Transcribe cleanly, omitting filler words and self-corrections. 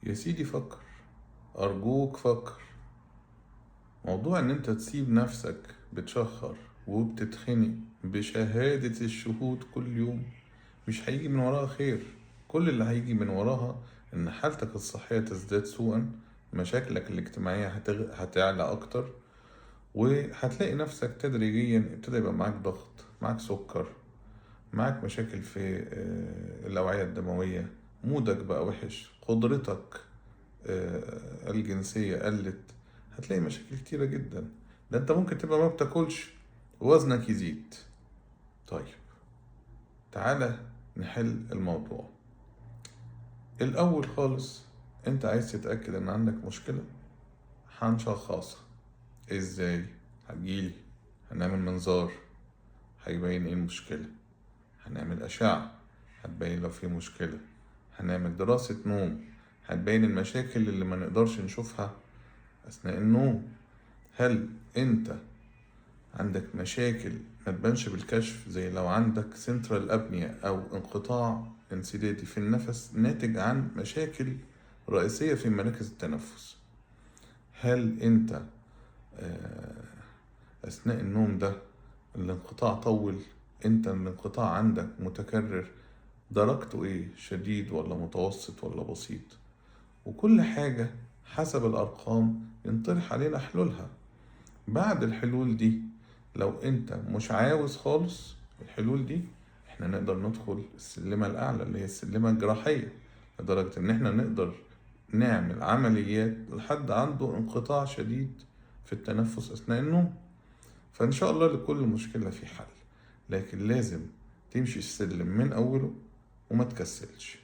يا سيدي فكر، أرجوك فكر. موضوع إن أنت تسيب نفسك بتشخر وبتتخنق بشهادة الشهود كل يوم مش هيجي من وراها خير. كل اللي هيجي من وراها إن حالتك الصحية تزداد سوءا، مشاكلك الاجتماعية هتعلى أكتر، وهتلاقي نفسك تدريجيا ابتدى يبقى معاك ضغط، معاك سكر، معاك مشاكل في الأوعية الدموية، مودك بقى وحش، قدرتك الجنسية قلت، هتلاقي مشاكل كتيرة جدا. ده انت ممكن تبقى ما بتاكلش وزنك يزيد. طيب تعالى نحل الموضوع. الأول خالص انت عايز تتأكد ان عندك مشكلة، هنشخصها. ازاي؟ هتجيلي، هنعمل منظار هيبين ايه المشكلة، هنعمل أشعة هتبين لو في مشكلة، هنعمل دراسة نوم هتبين المشاكل اللي ما نقدرش نشوفها أثناء النوم. هل أنت عندك مشاكل ما تبانش بالكشف، زي لو عندك سنترال أبنيا أو انقطاع انسدادي في النفس ناتج عن مشاكل رئيسية في مراكز التنفس؟ هل أنت أثناء النوم ده الانقطاع طول، أنت الانقطاع عندك متكرر، درجته إيه، شديد ولا متوسط ولا بسيط؟ وكل حاجة حسب الأرقام ينطرح علينا حلولها. بعد الحلول دي لو انت مش عاوز خالص الحلول دي، احنا نقدر ندخل السلمة الأعلى اللي هي السلمة الجراحية، لدرجة ان احنا نقدر نعمل عمليات لحد عنده انقطاع شديد في التنفس أثناء النوم. فإن شاء الله لكل مشكلة في حل، لكن لازم تمشي السلم من أوله وما تكسلش.